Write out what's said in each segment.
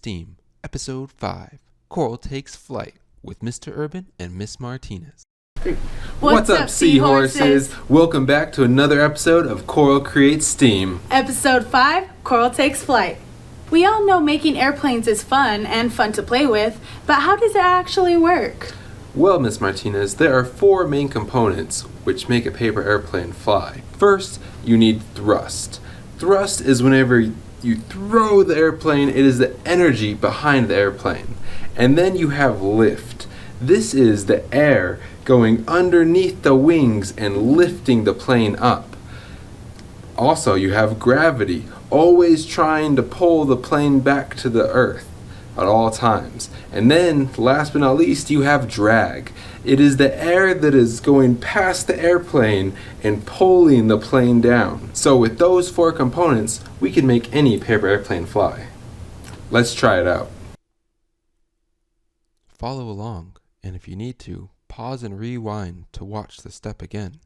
Steam, Episode 5, Coral Takes Flight, with Mr. Urban and Miss Martinez. What's up, seahorses? Welcome back to another episode of Coral Creates Steam. Episode 5, Coral Takes Flight. We all know making airplanes is fun and fun to play with, but how does it actually work? Well, Miss Martinez, there are four main components which make a paper airplane fly. First, you need thrust. Thrust is whenever you throw the airplane, it is the energy behind the airplane. And then you have lift. This is the air going underneath the wings and lifting the plane up. Also, you have gravity, always trying to pull the plane back to the earth at all times. And then, last but not least, you have drag. It is the air that is going past the airplane and pulling the plane down. So with those four components, we can make any paper airplane fly. Let's try it out. Follow along, and if you need to, pause and rewind to watch the step again.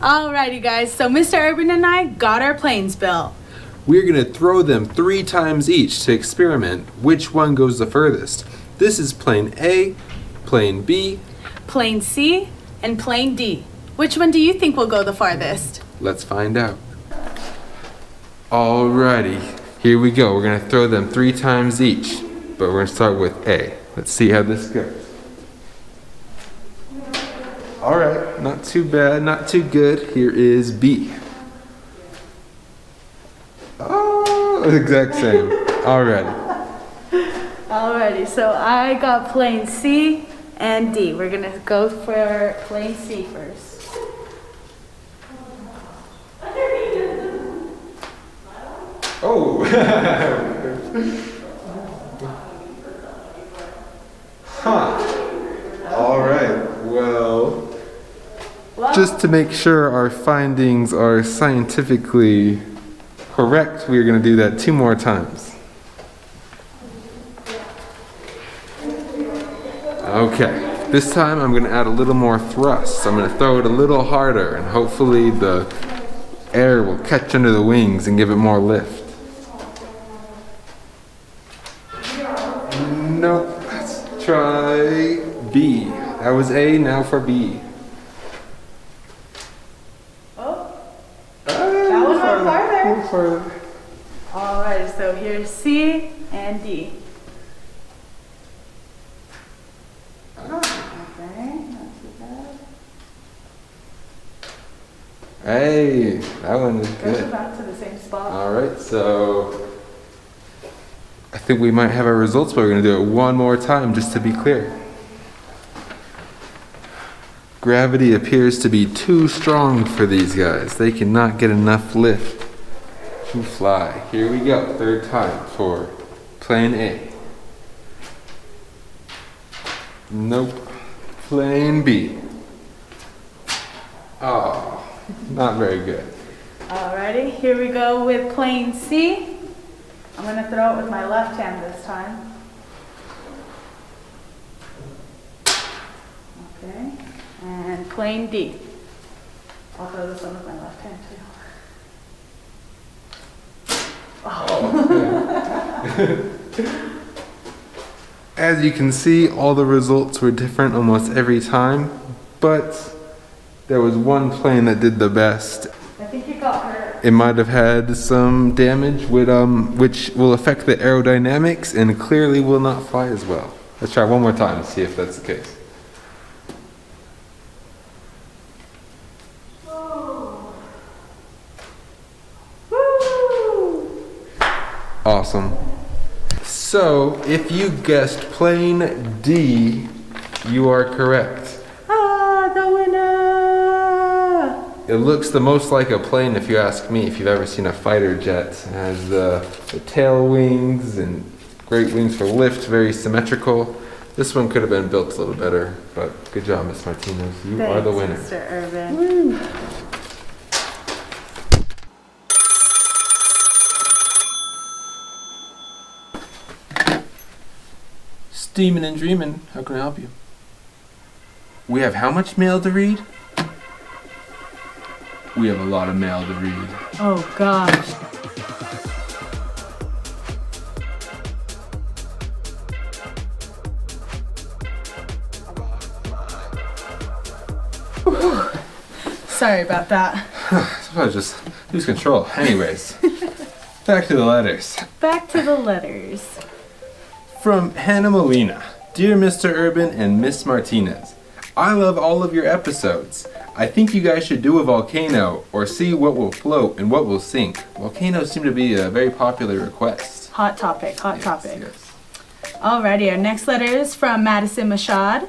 Alrighty guys, so Mr. Urban and I got our planes built. We're going to throw them 3 times each to experiment which one goes the furthest. This is plane A, plane B, Plane C and plane D. Which one do you think will go the farthest? let's find out. Alrighty, here we go. We're going to throw them 3 times each, but we're going to start with A. Let's see how this goes. Alright, not too bad, not too good. Here is B. Oh, exact same. Alrighty. Alrighty, so I got plane C and D. We're gonna go for plane C first. Oh! Huh. Alright, well, just to make sure our findings are scientifically correct, we're going to do that 2 more times. Okay, this time I'm going to add a little more thrust. I'm going to throw it a little harder and hopefully the air will catch under the wings and give it more lift. Nope, let's try B. That was A, now for B. That one went farther. Farther. Alright, so here's C and D. Okay, not too bad. Hey, that one is Goes good. back to the same spot. Alright, so I think we might have our results, but we're going to do it one more time just to be clear. Gravity appears to be too strong for these guys. They cannot get enough lift to fly. Here we go, 3rd time for plane A. Nope. Plane B. Oh, not very good. Alrighty, here we go with plane C. I'm gonna throw it with my left hand this time. Okay, and plane D. I'll throw this one with my left hand too. As you can see, all the results were different almost every time, but there was one plane that did the best. I think you got hurt. It might have had some damage which will affect the aerodynamics and clearly will not fly as well. Let's try one more time to see if that's the case. Woo! Awesome. So, if you guessed plane D, you are correct. Ah, the winner! It looks the most like a plane if you ask me. If you've ever seen a fighter jet, it has the tail wings and great wings for lift, very symmetrical. This one could have been built a little better, but good job, Miss Martinez. You are the winner. Mr. Urban. Woo. Steaming and dreaming. How can I help you? We have how much mail to read? We have a lot of mail to read. Oh gosh. Sorry about that. Sometimes just lose control. Anyways, back to the letters. Back to the letters. From Hannah Molina. Dear Mr. Urban and Miss Martinez, I love all of your episodes. I think you guys should do a volcano or see what will float and what will sink. Volcanoes seem to be a very popular request. Hot topic, hot Yes, topic. yes. Alrighty, our next letter is from Madison Mashad.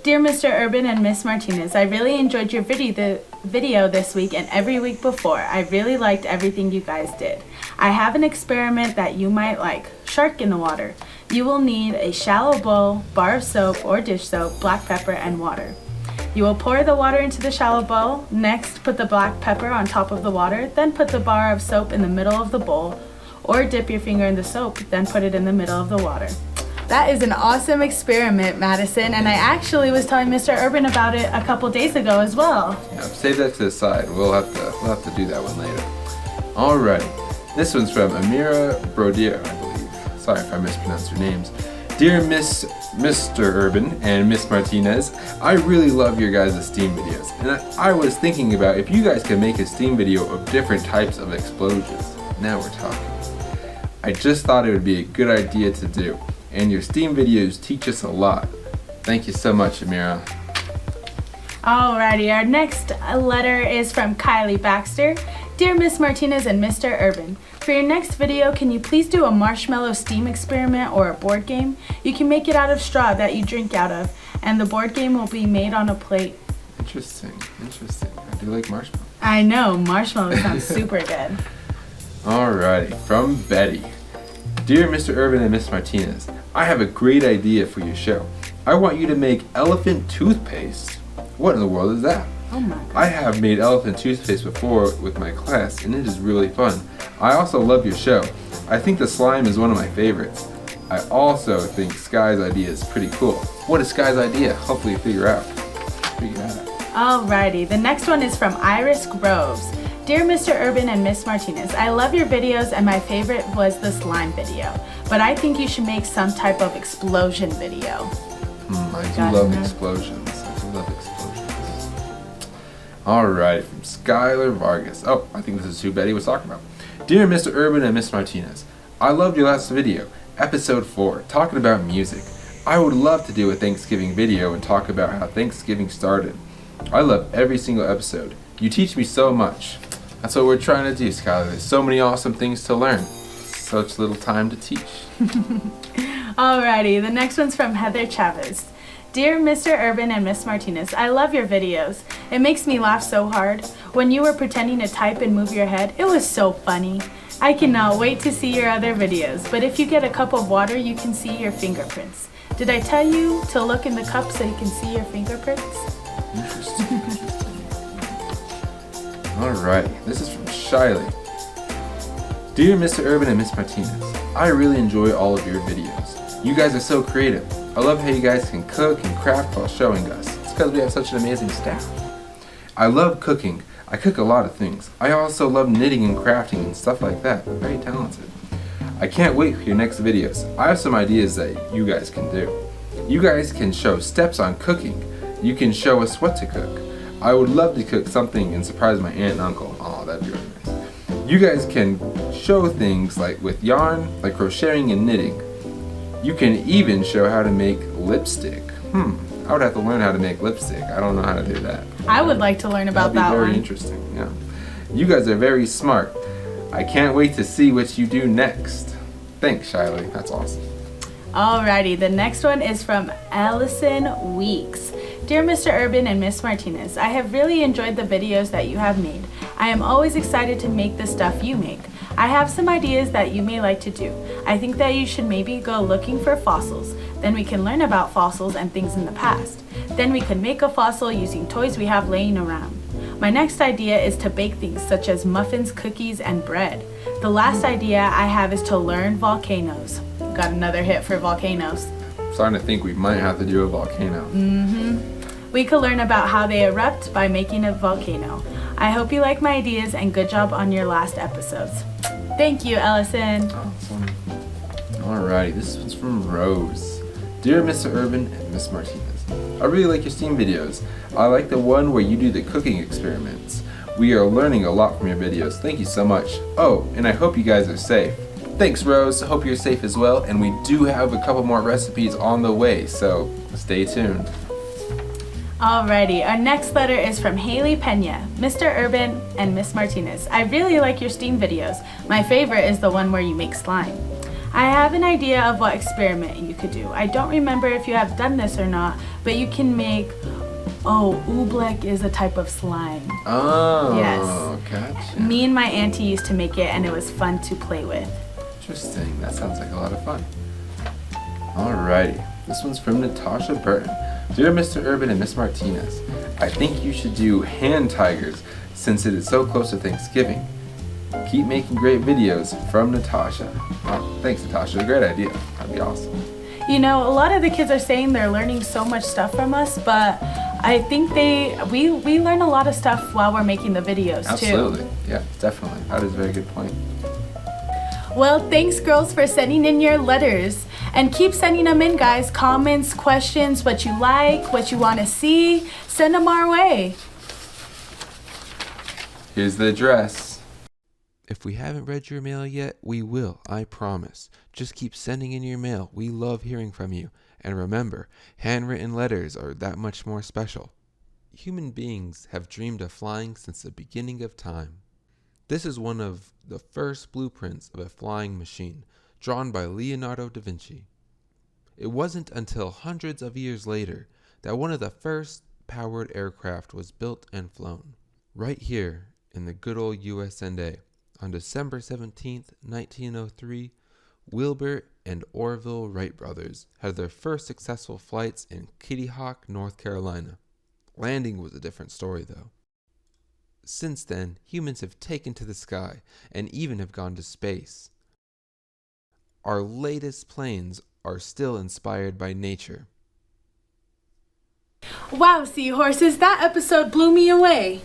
Dear Mr. Urban and Miss Martinez, I really enjoyed your video this week and every week before. I really liked everything you guys did. I have an experiment that you might like. Shark in the water. You will need a shallow bowl, bar of soap or dish soap, black pepper, and water. You will pour the water into the shallow bowl. Next, put the black pepper on top of the water. Then put the bar of soap in the middle of the bowl. Or dip your finger in the soap, then put it in the middle of the water. That is an awesome experiment, Madison, and I actually was telling Mr. Urban about it a couple days ago as well. Yeah, save that to the side. We'll have to do that one later. Alrighty. This one's from Amira Brodier, I believe. Sorry if I mispronounced your names. Dear Mr. Urban and Miss Martinez, I really love your guys' Steam videos, and I was thinking about if you guys could make a Steam video of different types of explosions. Now we're talking. I just thought it would be a good idea to do, and your Steam videos teach us a lot. Thank you so much, Amira. Alrighty, our next letter is from Kylie Baxter. Dear Miss Martinez and Mr. Urban, for your next video, can you please do a marshmallow steam experiment or a board game? You can make it out of straw that you drink out of, and the board game will be made on a plate. Interesting. I do like marshmallow. I know, marshmallow sounds super good. Alrighty, from Betty. Dear Mr. Urban and Miss Martinez, I have a great idea for your show. I want you to make elephant toothpaste. What in the world is that? Oh my God. I have made elephant toothpaste before with my class, and it is really fun. I also love your show. I think the slime is one of my favorites. I also think Sky's idea is pretty cool. What is Sky's idea? Hopefully you figure that out. Alrighty, the next one is from Iris Groves. Dear Mr. Urban and Miss Martinez, I love your videos and my favorite was the slime video, but I think you should make some type of explosion video. I do love explosions. Alright, from Skylar Vargas. Oh, I think this is who Betty was talking about. Dear Mr. Urban and Miss Martinez, I loved your last video, episode 4, talking about music. I would love to do a Thanksgiving video and talk about how Thanksgiving started. I love every single episode. You teach me so much. That's what we're trying to do, Skylar. There's so many awesome things to learn. Such little time to teach. Alrighty, the next one's from Heather Chavez. Dear Mr. Urban and Miss Martinez, I love your videos. It makes me laugh so hard. When you were pretending to type and move your head, it was so funny. I cannot wait to see your other videos, but if you get a cup of water, you can see your fingerprints. Did I tell you to look in the cup so you can see your fingerprints? Interesting. Alright, this is from Shiley. Dear Mr. Urban and Miss Martinez, I really enjoy all of your videos. You guys are so creative. I love how you guys can cook and craft while showing us. It's because we have such an amazing staff. I love cooking. I cook a lot of things. I also love knitting and crafting and stuff like that. I'm very talented. I can't wait for your next videos. I have some ideas that you guys can do. You guys can show steps on cooking. You can show us what to cook. I would love to cook something and surprise my aunt and uncle. Oh, that'd be really nice. You guys can show things like with yarn, like crocheting and knitting. You can even show how to make lipstick. I would have to learn how to make lipstick. I don't know how to do that. I would like to learn about that one. That'd be very interesting, yeah. You guys are very smart. I can't wait to see what you do next. Thanks, Shiley. That's awesome. Alrighty, the next one is from Allison Weeks. Dear Mr. Urban and Miss Martinez, I have really enjoyed the videos that you have made. I am always excited to make the stuff you make. I have some ideas that you may like to do. I think that you should maybe go looking for fossils. Then we can learn about fossils and things in the past. Then we could make a fossil using toys we have laying around. My next idea is to bake things such as muffins, cookies, and bread. The last idea I have is to learn volcanoes. Got another hit for volcanoes. I'm starting to think we might have to do a volcano. We could learn about how they erupt by making a volcano. I hope you like my ideas and good job on your last episodes. Thank you, Ellison. Awesome. Alrighty, this one's from Rose. Dear Mr. Urban and Miss Martinez, I really like your Steam videos. I like the one where you do the cooking experiments. We are learning a lot from your videos. Thank you so much. Oh, and I hope you guys are safe. Thanks, Rose. I hope you're safe as well. And we do have a couple more recipes on the way, so stay tuned. Alrighty, our next letter is from Haley Pena. Mr. Urban and Miss Martinez, I really like your Steam videos. My favorite is the one where you make slime. I have an idea of what experiment you could do. I don't remember if you have done this or not, but you can make, oobleck is a type of slime. Oh, yes. Gotcha. Me and my auntie used to make it and it was fun to play with. Interesting, that sounds like a lot of fun. Alrighty, this one's from Natasha Burton. Dear Mr. Urban and Miss Martinez, I think you should do hand tigers since it is so close to Thanksgiving. Keep making great videos, from Natasha. Oh, thanks, Natasha. Great idea. That'd be awesome. You know, a lot of the kids are saying they're learning so much stuff from us, but I think we learn a lot of stuff while we're making the videos too. Absolutely. Yeah, definitely. That is a very good point. Well, thanks girls for sending in your letters. And keep sending them in, guys. Comments, questions, what you like, what you want to see. Send them our way. Here's the address. If we haven't read your mail yet, we will, I promise. Just keep sending in your mail. We love hearing from you. And remember, handwritten letters are that much more special. Human beings have dreamed of flying since the beginning of time. This is one of the first blueprints of a flying machine, drawn by Leonardo da Vinci. It wasn't until hundreds of years later that one of the first powered aircraft was built and flown. Right here in the good old USA, on December 17th, 1903, Wilbur and Orville Wright brothers had their first successful flights in Kitty Hawk, North Carolina. Landing was a different story, though. Since then, humans have taken to the sky and even have gone to space. Our latest planes are still inspired by nature. Wow, seahorses, that episode blew me away.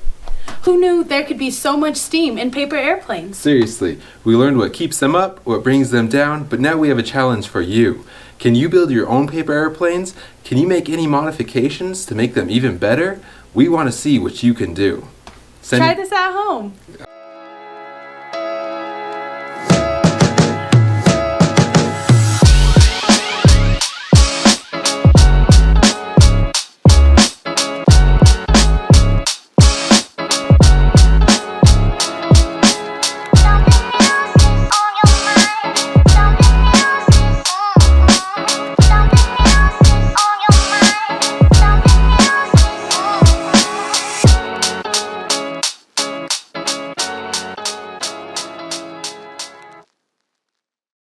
Who knew there could be so much steam in paper airplanes? Seriously, we learned what keeps them up, what brings them down, but now we have a challenge for you. Can you build your own paper airplanes? Can you make any modifications to make them even better? We want to see what you can do. Try this at home.